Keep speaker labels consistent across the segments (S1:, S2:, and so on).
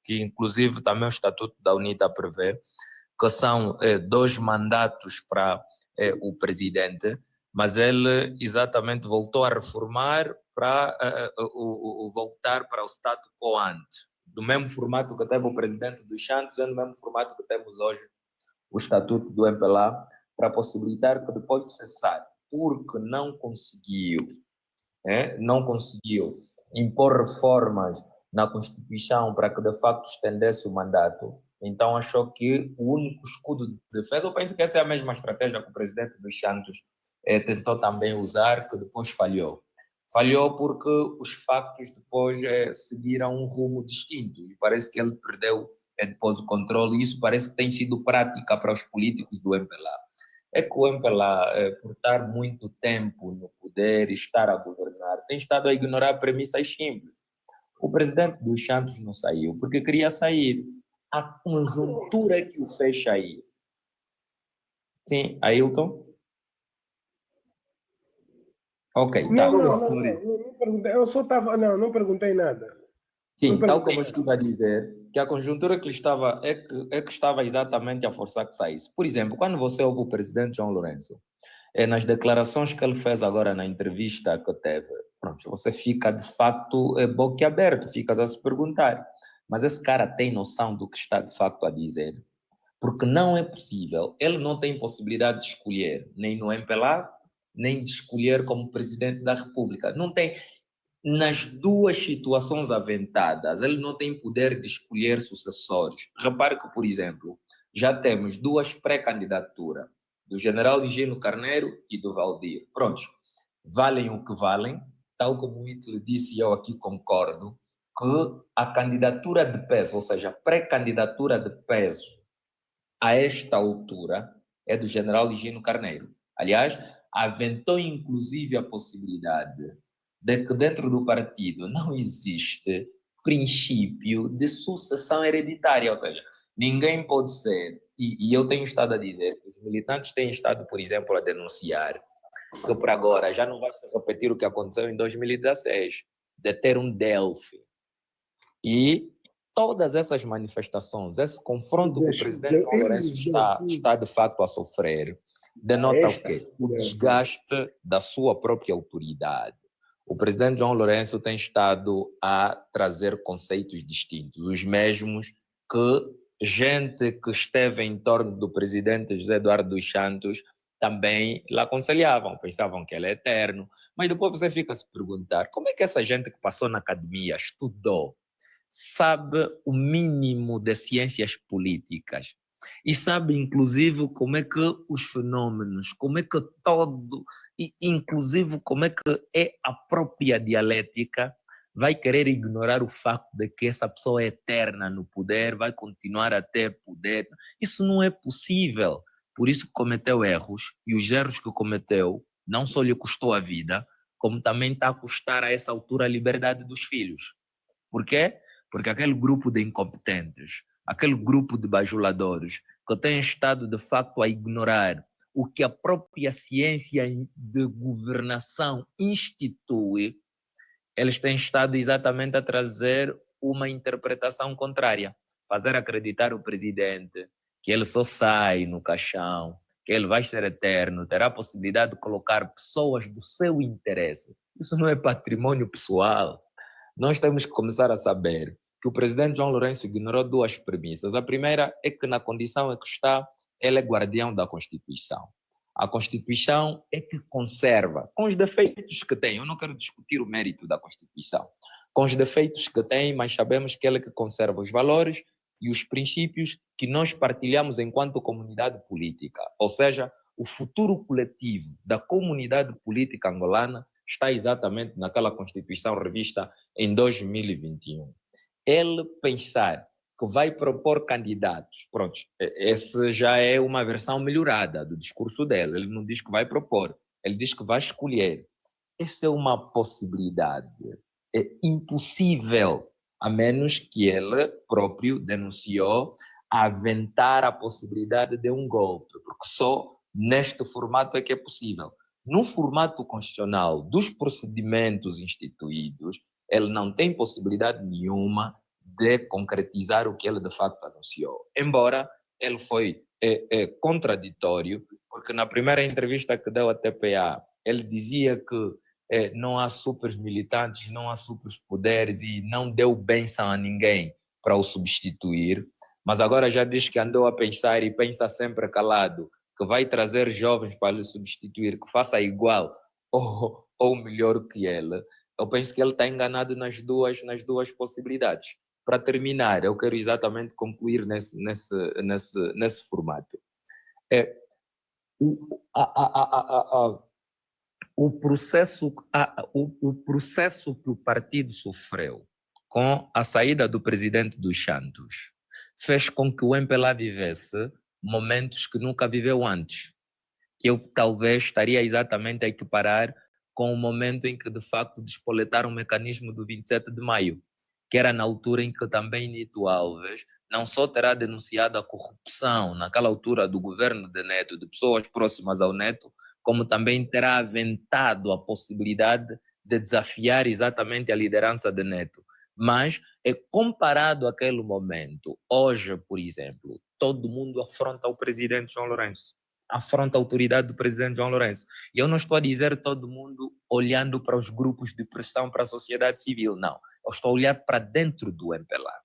S1: que inclusive também o Estatuto da UNITA prevê, que são 2 mandatos para o presidente, mas ele exatamente voltou a reformar para voltar para o status quo ante. Do mesmo formato que teve o presidente dos Santos, é no mesmo formato que temos hoje o Estatuto do MPLA, para possibilitar que depois de cessar, porque não conseguiu impor reformas na Constituição para que de facto estendesse o mandato, então achou que o único escudo de defesa, eu penso que essa é a mesma estratégia que o presidente dos Santos tentou também usar, que depois falhou. Falhou porque os factos depois seguiram um rumo distinto e parece que ele perdeu depois o controle, e isso parece que tem sido prática para os políticos do MPLA. É que o MPLA, por estar muito tempo no poder e estar a governar, tem estado a ignorar premissas simples. O presidente dos Santos não saiu porque queria sair. A conjuntura que o fez sair. Sim, Ailton? Ok, tá.
S2: Não perguntei. Eu só estava. Não perguntei nada.
S1: Sim, tal como eu estive a dizer, que a conjuntura que estava que estava exatamente a forçar que saísse. Por exemplo, quando você ouve o presidente João Lourenço, nas declarações que ele fez agora na entrevista que teve, pronto, você fica de facto boquiaberto, ficas a se perguntar, mas esse cara tem noção do que está de facto a dizer? Porque não é possível, ele não tem possibilidade de escolher, nem no MPLA, nem de escolher como presidente da República. Não tem, nas duas situações aventadas, ele não tem poder de escolher sucessores. Repare que, por exemplo, já temos 2 pré-candidaturas, do general Higino Carneiro e do Valdir. Prontos, valem o que valem, tal como o Hitler disse e eu aqui concordo, que a candidatura de peso, ou seja, a pré-candidatura de peso a esta altura é do general Higino Carneiro. Aliás, aventou inclusive a possibilidade de que dentro do partido não existe princípio de sucessão hereditária, ou seja, ninguém pode ser, e eu tenho estado a dizer, os militantes têm estado, por exemplo, a denunciar que por agora já não vai se repetir o que aconteceu em 2016, de ter um Delphi. E todas essas manifestações, esse confronto que o presidente João Lourenço está de facto a sofrer, denota o quê? O desgaste da sua própria autoridade. O presidente João Lourenço tem estado a trazer conceitos distintos, os mesmos que gente que esteve em torno do presidente José Eduardo dos Santos também lhe aconselhavam, pensavam que ele é eterno, mas depois você fica a se perguntar, como é que essa gente que passou na academia, estudou, sabe o mínimo de ciências políticas e sabe inclusive como é que os fenômenos, como é que todo, e inclusive como é que é a própria dialética, vai querer ignorar o facto de que essa pessoa é eterna no poder, vai continuar a ter poder. Isso não é possível. Por isso que cometeu erros, e os erros que cometeu não só lhe custou a vida, como também está a custar a essa altura a liberdade dos filhos. Por quê? Porque aquele grupo de incompetentes, aquele grupo de bajuladores que tem estado de facto a ignorar o que a própria ciência de governação institui, eles têm estado exatamente a trazer uma interpretação contrária, fazer acreditar o presidente que ele só sai no caixão, que ele vai ser eterno, terá a possibilidade de colocar pessoas do seu interesse. Isso não é patrimônio pessoal. Nós temos que começar a saber que o presidente João Lourenço ignorou 2 premissas. A primeira é que na condição em que está, ele é guardião da Constituição. A Constituição é que conserva, com os defeitos que tem, eu não quero discutir o mérito da Constituição, com os defeitos que tem, mas sabemos que ela é que conserva os valores e os princípios que nós partilhamos enquanto comunidade política, ou seja, o futuro coletivo da comunidade política angolana está exatamente naquela Constituição revista em 2021. Ele pensar que vai propor candidatos, pronto, essa já é uma versão melhorada do discurso dele. Ele não diz que vai propor, ele diz que vai escolher. Essa é uma possibilidade. É impossível, a menos que ele próprio denunciou aventar a possibilidade de um golpe, porque só neste formato é que é possível. No formato constitucional dos procedimentos instituídos, ele não tem possibilidade nenhuma de concretizar o que ele de facto anunciou. Embora ele foi contraditório, porque na primeira entrevista que deu à TPA, ele dizia que não há super militantes, não há super poderes e não deu bênção a ninguém para o substituir, mas agora já diz que andou a pensar e pensa sempre calado, que vai trazer jovens para lhe substituir, que faça igual ou melhor que ele. Eu penso que ele está enganado nas duas possibilidades. Para terminar, eu quero exatamente concluir nesse formato. O processo que o partido sofreu com a saída do presidente dos Santos fez com que o MPLA vivesse momentos que nunca viveu antes, que eu talvez estaria exatamente a equiparar com o momento em que de facto despoletaram o mecanismo do 27 de maio, que era na altura em que também Nito Alves não só terá denunciado a corrupção naquela altura do governo de Neto, de pessoas próximas ao Neto, como também terá aventado a possibilidade de desafiar exatamente a liderança de Neto. Mas, comparado àquele momento, hoje, por exemplo, todo mundo afronta o presidente João Lourenço, afronta a autoridade do presidente João Lourenço. E eu não estou a dizer todo mundo olhando para os grupos de pressão para a sociedade civil, não. Eu estou a olhar para dentro do MPLA.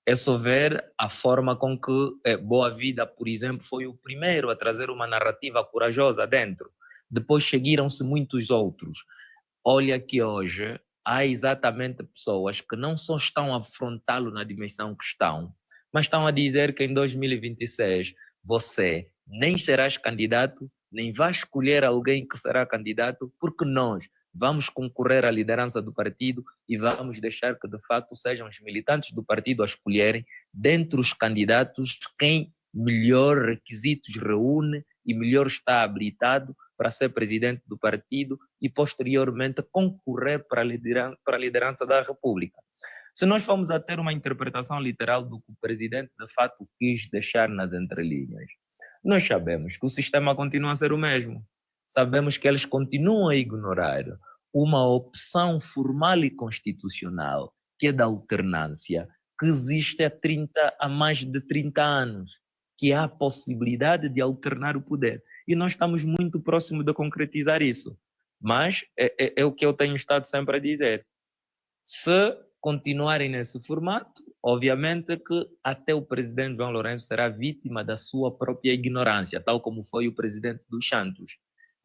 S1: É só ver a forma com que Boa Vida, por exemplo, foi o primeiro a trazer uma narrativa corajosa dentro. Depois seguiram-se muitos outros. Olha que hoje há exatamente pessoas que não só estão a afrontá-lo na dimensão que estão, mas estão a dizer que em 2026 você nem serás candidato, nem vais escolher alguém que será candidato, porque nós vamos concorrer à liderança do partido e vamos deixar que, de facto, sejam os militantes do partido a escolherem, dentre os candidatos, quem melhor requisitos reúne e melhor está habilitado para ser presidente do partido e, posteriormente, concorrer para a liderança da República. Se nós formos a ter uma interpretação literal do que o presidente, de fato, quis deixar nas entrelinhas, nós sabemos que o sistema continua a ser o mesmo. Sabemos que eles continuam a ignorar uma opção formal e constitucional, que é da alternância, que existe há mais de 30 anos, que há a possibilidade de alternar o poder. E nós estamos muito próximos de concretizar isso. Mas é o que eu tenho estado sempre a dizer. Se continuarem nesse formato, obviamente que até o presidente João Lourenço será vítima da sua própria ignorância, tal como foi o presidente dos Santos,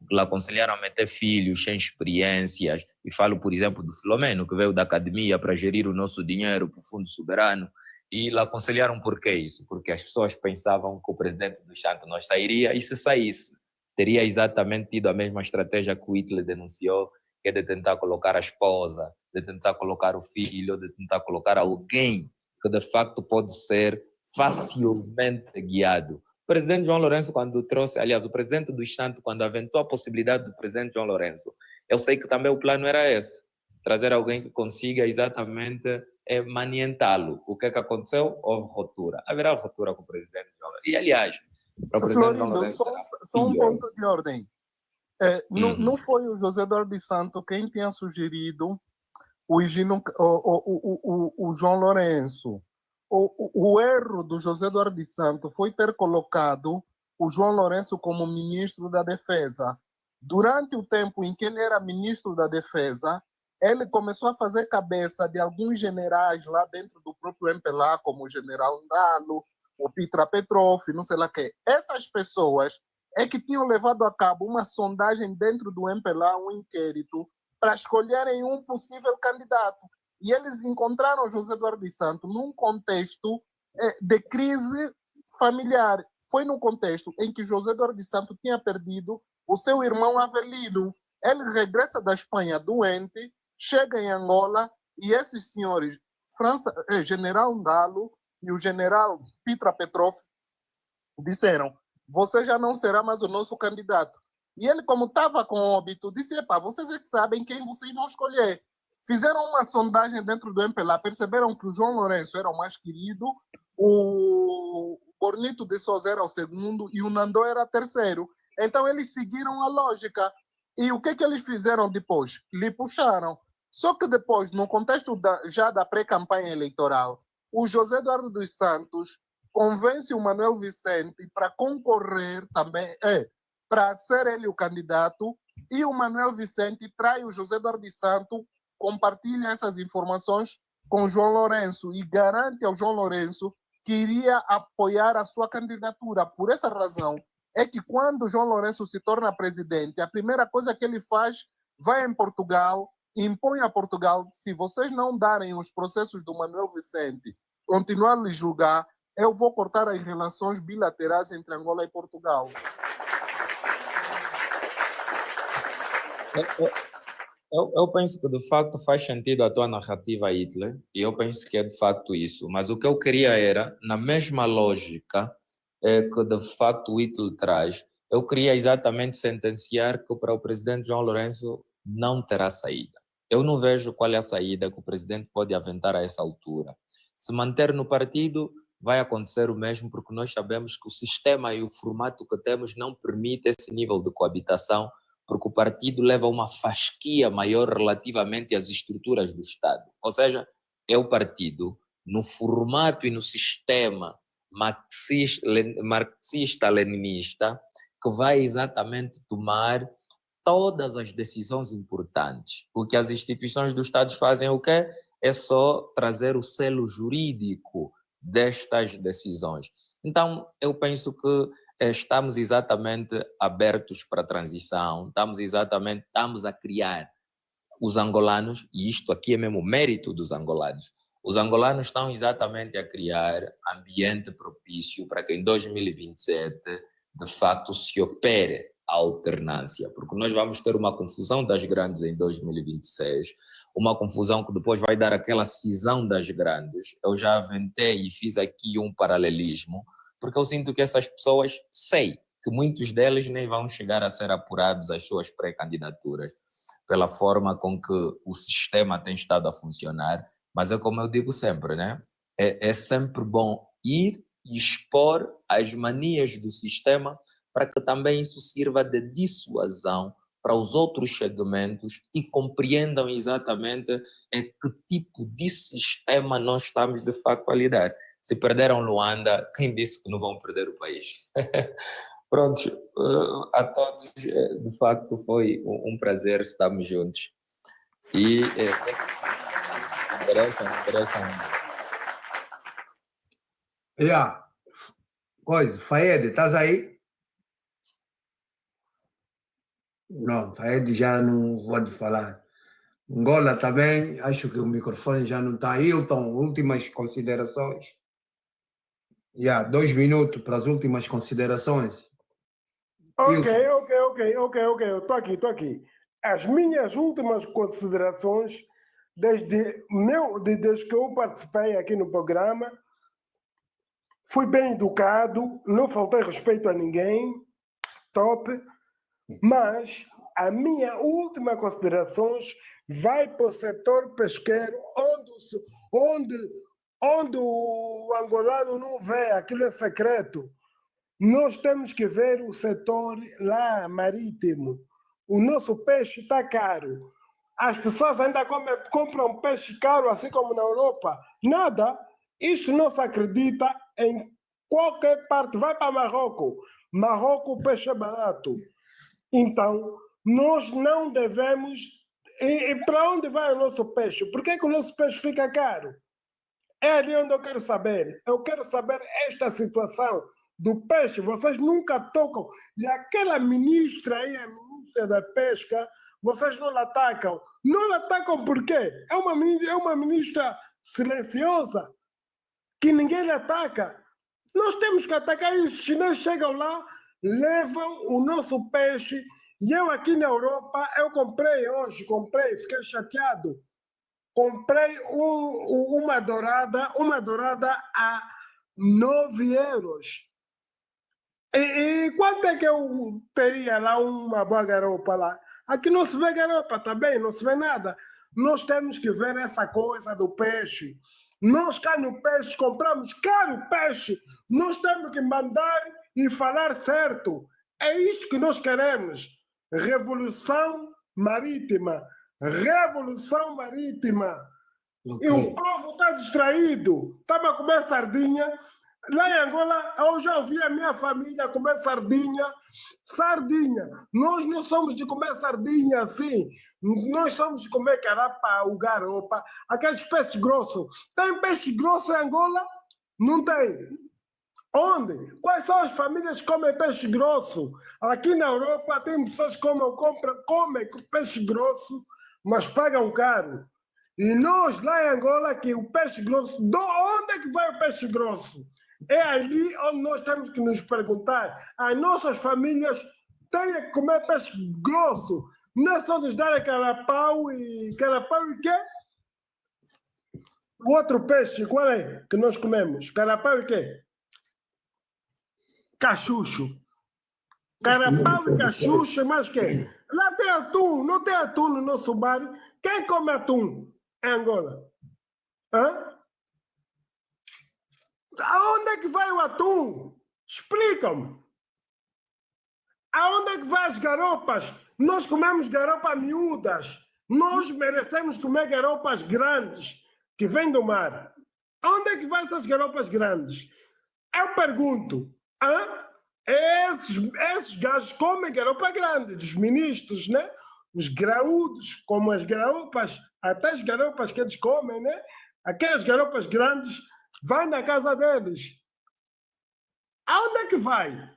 S1: que lhe aconselharam a meter filhos sem experiências, e falo, por exemplo, do Filomeno, que veio da academia para gerir o nosso dinheiro para o Fundo Soberano, e lhe aconselharam por que isso? Porque as pessoas pensavam que o presidente dos Santos não sairia, e se saísse, teria exatamente tido a mesma estratégia que o Hitler denunciou, que é de tentar colocar a esposa, de tentar colocar o filho, de tentar colocar alguém que de facto pode ser facilmente guiado. O presidente João Lourenço, quando trouxe, aliás, o presidente dos Santos, quando aventou a possibilidade do presidente João Lourenço, eu sei que também o plano era esse, trazer alguém que consiga exatamente manientá-lo. O que é que aconteceu? Houve ruptura. Haverá ruptura com o presidente João Lourenço. E, aliás, para o presidente João
S3: Florindo,
S1: Lourenço...
S3: só um ponto de ordem. Não foi o José Eduardo Santos quem tinha sugerido o João Lourenço. O erro do José Eduardo Santos foi ter colocado o João Lourenço como ministro da Defesa. Durante o tempo em que ele era ministro da Defesa, ele começou a fazer cabeça de alguns generais lá dentro do próprio MPLA, como o general Ndalo, o Pitra Petrov, não sei lá o quê. Essas pessoas é que tinham levado a cabo uma sondagem dentro do MPLA, um inquérito, para escolherem um possível candidato. E eles encontraram José Eduardo Santos num contexto de crise familiar. Foi num contexto em que José Eduardo Santos tinha perdido o seu irmão Avelino. Ele regressa da Espanha doente, chega em Angola, e esses senhores, general Ndalo e o general Pitra Petrov, disseram: você já não será mais o nosso candidato. E ele, como estava com óbito, disse: vocês é que sabem quem vocês vão escolher. Fizeram uma sondagem dentro do MPLA, perceberam que o João Lourenço era o mais querido, o Bornito de Souza era o segundo e o Nandô era o terceiro. Então eles seguiram a lógica. E o que eles fizeram depois? Lhe puxaram. Só que depois, no contexto já da pré-campanha eleitoral, o José Eduardo dos Santos convence o Manuel Vicente para concorrer também, para ser ele o candidato, e o Manuel Vicente trai o José Eduardo dos Santos, compartilha essas informações com o João Lourenço e garante ao João Lourenço que iria apoiar a sua candidatura. Por essa razão, é que quando o João Lourenço se torna presidente, a primeira coisa que ele faz, vai em Portugal, impõe a Portugal, se vocês não darem os processos do Manuel Vicente, continuar a lhe julgar, eu vou cortar as relações bilaterais entre Angola e Portugal.
S1: Eu penso que de facto faz sentido a tua narrativa, Hitler, e eu penso que é de facto isso. Mas o que eu queria era, na mesma lógica que de facto o Hitler traz, eu queria exatamente sentenciar que para o presidente João Lourenço não terá saída. Eu não vejo qual é a saída que o presidente pode aventar a essa altura. Se manter no partido, vai acontecer o mesmo, porque nós sabemos que o sistema e o formato que temos não permite esse nível de coabitação, porque o partido leva uma fasquia maior relativamente às estruturas do Estado. Ou seja, é o partido, no formato e no sistema marxista-leninista, que vai exatamente tomar todas as decisões importantes. O que as instituições do Estado fazem é o quê? É só trazer o selo jurídico destas decisões. Então, eu penso que estamos exatamente abertos para a transição, estamos a criar os angolanos, e isto aqui é mesmo mérito dos angolanos. Os angolanos estão exatamente a criar ambiente propício para que em 2027, de facto, se opere a alternância, porque nós vamos ter uma confusão das grandes em 2026, uma confusão que depois vai dar aquela cisão das grandes. Eu já aventei e fiz aqui um paralelismo, porque eu sinto que essas pessoas, sei que muitos deles nem vão chegar a ser apurados às suas pré-candidaturas, pela forma com que o sistema tem estado a funcionar, mas é como eu digo sempre, né? É sempre bom ir e expor as manias do sistema para que também isso sirva de dissuasão para os outros segmentos e compreendam exatamente que tipo de sistema nós estamos de facto a lidar. Se perderam Luanda, quem disse que não vão perder o país? Pronto, a todos, de facto, foi um prazer estarmos juntos. E interessa.
S4: Faed, estás aí? Não, Faed já não pode falar. Angola também, acho que o microfone já não está. Hilton, últimas considerações. 2 minutos para as últimas considerações.
S2: Ok, eu estou aqui. As minhas últimas considerações, desde que eu participei aqui no programa, fui bem educado, não faltei respeito a ninguém, top, mas a minha última consideração vai para o setor pesqueiro, onde o angolano não vê, aquilo é secreto. Nós temos que ver o setor lá marítimo. O nosso peixe está caro. As pessoas ainda compram peixe caro, assim como na Europa. Nada. Isto não se acredita em qualquer parte. Vai para Marrocos. Marrocos o peixe é barato. Então, nós não devemos... E para onde vai o nosso peixe? Por que o nosso peixe fica caro? É ali onde eu quero saber. Eu quero saber esta situação do peixe. Vocês nunca tocam. E aquela ministra aí, a ministra da Pesca, vocês não la atacam. Não la atacam por quê? É uma ministra silenciosa, que ninguém lhe ataca. Nós temos que atacar isso. Os chineses chegam lá, levam o nosso peixe. E eu aqui na Europa, eu comprei, fiquei chateado. Comprei uma dourada a 9 euros. E quanto é que eu teria lá uma boa garopa lá? Aqui não se vê garopa também, não se vê nada. Nós temos que ver essa coisa do peixe. Nós cá no peixe compramos caro peixe. Nós temos que mandar e falar certo. É isso que nós queremos. Revolução marítima. Revolução marítima. E o povo está distraído. Estava a comer sardinha. Lá em Angola, eu já ouvi a minha família comer sardinha. Sardinha. Nós não somos de comer sardinha assim. Nós somos de comer carapau, garopa, aqueles peixes grossos. Tem peixe grosso em Angola? Não tem. Onde? Quais são as famílias que comem peixe grosso? Aqui na Europa tem pessoas que comem peixe grosso, mas pagam caro. E nós, lá em Angola, que o peixe grosso, de onde é que vai o peixe grosso? É ali onde nós temos que nos perguntar. As nossas famílias têm que comer peixe grosso. Não é só nos dar carapau e quê? O outro peixe, qual é que nós comemos? Carapau e quê? Cachucho. Carapau e cachucho, mas quê? Lá tem atum, não tem atum no nosso bar. Quem come atum em Angola? Hã? Aonde é que vai o atum? Explica-me. Aonde é que vai as garopas? Nós comemos garopas miúdas. Nós merecemos comer garopas grandes que vêm do mar. Aonde é que vai essas garopas grandes? Eu pergunto, esses gajos comem garopa grande, dos ministros, né? Os graúdos, como as garopas, até as garopas que eles comem, né? Aquelas garopas grandes, vai na casa deles. Aonde é que vai?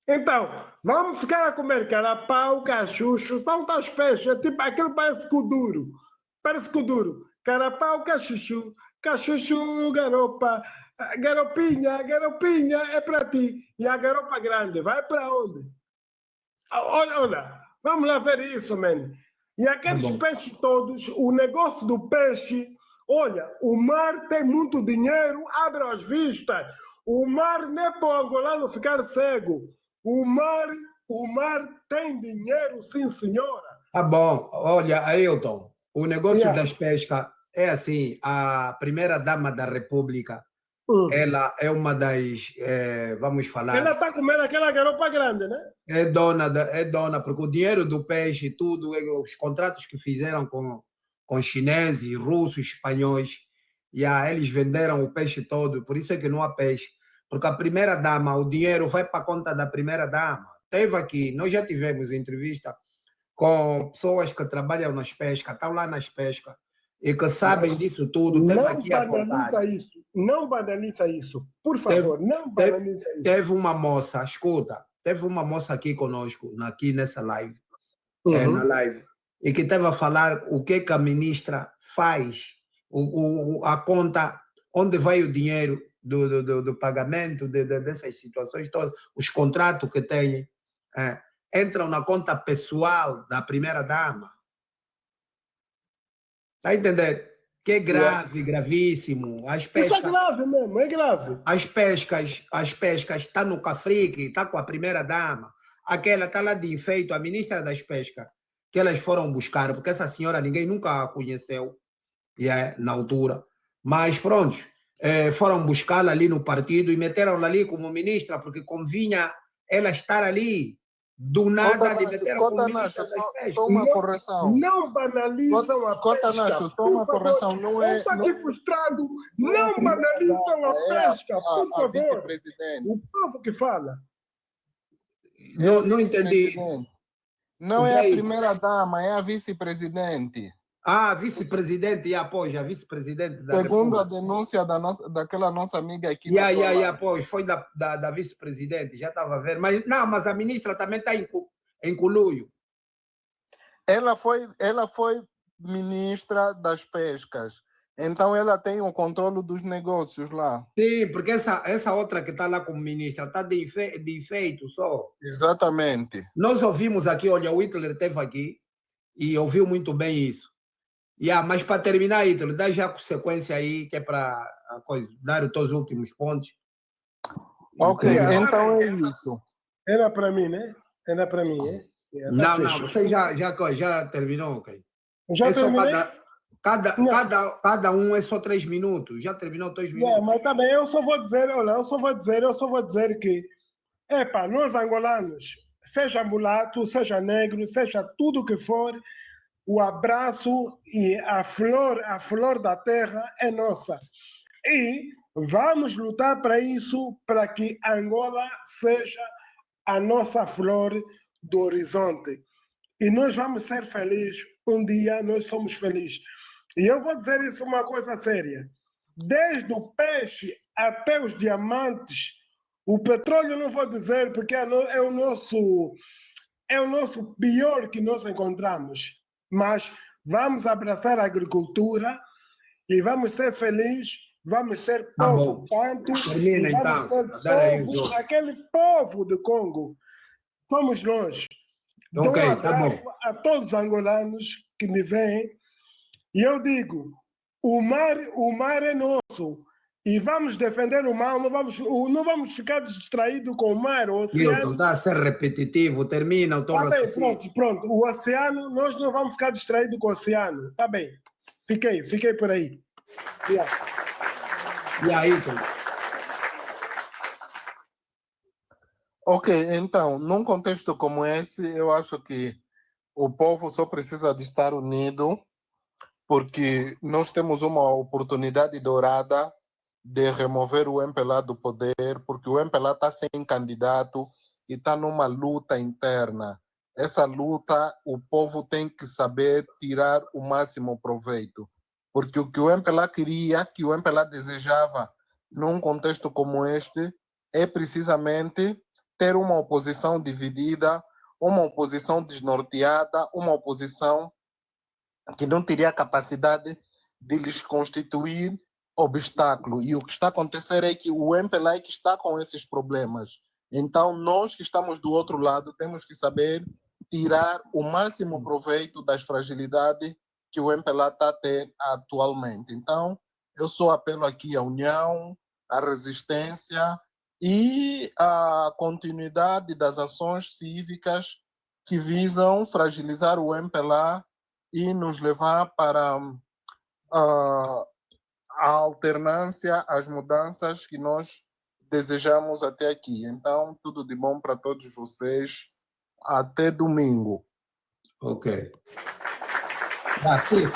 S2: Então, vamos ficar a comer carapau, cachucho, são tais peixes, tipo, aquilo parece kuduro. Parece kuduro. Carapau, cachucho, garopa, garopinha, é para ti. E a garopa grande, vai para onde? Olha, vamos lá ver isso, man. E aqueles peixes todos, o negócio do peixe, olha, o mar tem muito dinheiro, abre as vistas. O mar não é para o angolano ficar cego. O mar tem dinheiro, sim, senhora.
S4: Tá bom. Olha, Ailton, o negócio das pescas é assim, a primeira-dama da República, ela é uma das, vamos falar...
S2: Ela está comendo aquela garopa grande, né?
S4: É dona, porque o dinheiro do peixe e tudo, os contratos que fizeram com chineses, russos, espanhóis, eles venderam o peixe todo, por isso é que não há peixe. Porque a primeira-dama, o dinheiro vai para a conta da primeira-dama. Teve aqui, nós já tivemos entrevista com pessoas que trabalham nas pescas, estão lá nas pescas, e que sabem disso tudo. Teve aqui a
S2: banaliza isso, não banaliza isso. Por favor, não banaliza isso.
S4: Teve uma moça, escuta, teve uma moça aqui conosco, aqui nessa live, na live, e que esteve a falar o que a ministra faz, a conta, onde vai o dinheiro do pagamento dessas situações todas, os contratos que têm, entram na conta pessoal da primeira-dama. Está a entender? Que é grave, gravíssimo.
S2: Isso é grave mesmo, é grave.
S4: As pescas estão no Cafrique, está com a primeira-dama. Aquela está lá de enfeito, a ministra das pescas, que elas foram buscar, porque essa senhora ninguém nunca a conheceu na altura. Mas pronto, foram buscá-la ali no partido e meteram-la ali como ministra, porque convinha ela estar ali. Do nada, lhe meteram como ministra das pescas.
S3: Só uma correção.
S2: Não banalizam a pesca.
S3: Nacho, só uma correção. Não é,
S2: eu estou aqui frustrado. Não banalizam a pesca, por favor. O povo que fala.
S4: Não entendi.
S3: Não é a primeira-dama, é a vice-presidente.
S4: Ah, vice-presidente, pois, a vice-presidente da
S3: Segundo
S4: República.
S3: a denúncia daquela nossa amiga aqui.
S4: Pois, foi da vice-presidente, já estava a ver. Mas a ministra também está em coluio.
S3: Ela foi ministra das pescas. Então ela tem o controle dos negócios lá.
S4: Sim, porque essa outra que está lá como ministra está de efeito só.
S3: Exatamente.
S4: Nós ouvimos aqui, olha, o Hitler esteve aqui e ouviu muito bem isso. Mas para terminar, Hitler, dá já sequência aí, que é para dar todos os últimos pontos.
S3: Ok, então é isso.
S2: Era para mim, né? Era para mim, né?
S4: Não, você já terminou, ok?
S2: Já terminei?
S4: Cada um é só 3 minutos. Já terminou 3 minutos.
S2: Mas também eu só vou dizer que, nós angolanos, seja mulato, seja negro, seja tudo que for, o abraço e a flor da terra é nossa. E vamos lutar para isso, para que Angola seja a nossa flor do horizonte. E nós vamos ser felizes. Um dia nós somos felizes. E eu vou dizer isso uma coisa séria. Desde o peixe até os diamantes, o petróleo não vou dizer porque é o nosso pior que nós encontramos. Mas vamos abraçar a agricultura e vamos ser felizes, vamos ser povo tanto,
S4: Termina,
S2: e vamos
S4: então.
S2: ser povo, aquele povo do Congo. Somos nós. Então,
S4: Ok,
S2: um
S4: tá
S2: abraço
S4: bom.
S2: a todos os angolanos que me veem. E eu digo, o mar é nosso. E vamos defender o mar, não vamos ficar distraídos com o mar, o
S4: Milton,
S2: oceano.
S4: está a ser repetitivo. Termina o teu
S2: Tá bem,
S4: raciocínio.
S2: pronto. O oceano, nós não vamos ficar distraídos com o oceano. Tá bem. Fiquei por aí. Yeah.
S4: E aí, Milton?
S3: Ok, então, num contexto como esse, eu acho que o povo só precisa de estar unido, porque nós temos uma oportunidade dourada de remover o MPLA do poder, porque o MPLA está sem candidato e está numa luta interna. Essa luta, o povo tem que saber tirar o máximo proveito, porque o que o MPLA queria, que o MPLA desejava num contexto como este, é precisamente ter uma oposição dividida, uma oposição desnorteada, uma oposição que não teria capacidade de lhes constituir obstáculo. E o que está a acontecer é que o MPLA é que está com esses problemas. Então, nós que estamos do outro lado temos que saber tirar o máximo proveito das fragilidades que o MPLA está a ter atualmente. Então, eu só apelo aqui à união, à resistência e à continuidade das ações cívicas que visam fragilizar o MPLA e nos levar para a alternância, as mudanças que nós desejamos até aqui. Então, tudo de bom para todos vocês. Até domingo.
S4: Ok. Sim.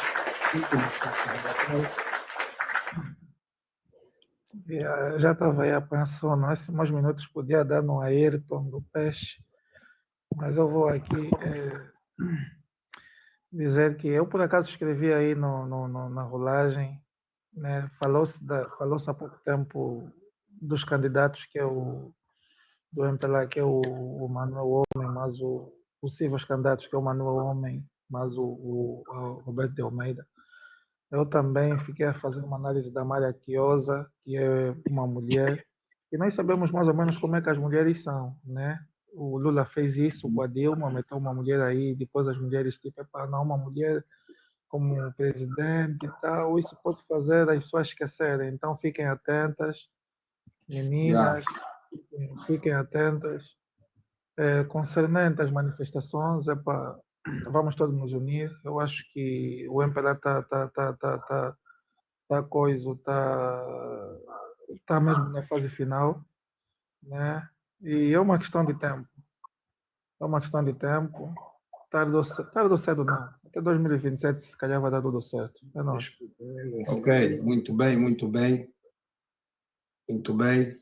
S5: Já estava aí a pensar, nos últimos minutos podia dar no Ayrton do Peixe, mas eu vou aqui dizer que eu por acaso escrevi aí na rolagem, né, falou-se há pouco tempo dos candidatos que é do MPLA, que é o Manuel Homem, mas os possíveis candidatos que é o Manuel Homem, mas o Roberto de Almeida. Eu também fiquei a fazer uma análise da Maria Chiosa, que é uma mulher, e nós sabemos mais ou menos como é que as mulheres são, né? O Lula fez isso com a Dilma, meteu uma mulher aí, depois as mulheres, tipo, não, uma mulher como presidente e tal, isso pode fazer as pessoas esquecerem. Então fiquem atentas, meninas, fiquem atentas. Concernente às manifestações, vamos todos nos unir. Eu acho que o MPLA está mesmo na fase final, né? E é uma questão de tempo. É uma questão de tempo. Tarde ou cedo não. Até 2027, se calhar vai dar tudo certo. É nóis.
S4: Ok, muito bem, muito bem. Muito bem.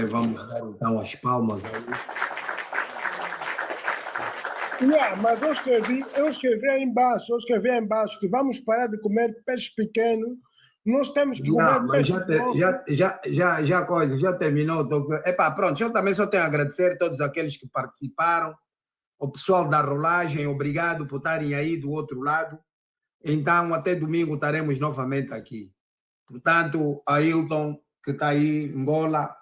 S4: Vamos dar então as palmas aí.
S2: Mas eu escrevi aí embaixo que vamos parar de comer peixe pequeno. Nós temos que comer peixe pequeno.
S4: Já terminou. Pronto, eu também só tenho a agradecer a todos aqueles que participaram. O pessoal da rolagem, obrigado por estarem aí do outro lado. Então, até domingo estaremos novamente aqui. Portanto, Ailton, que está aí, Angola,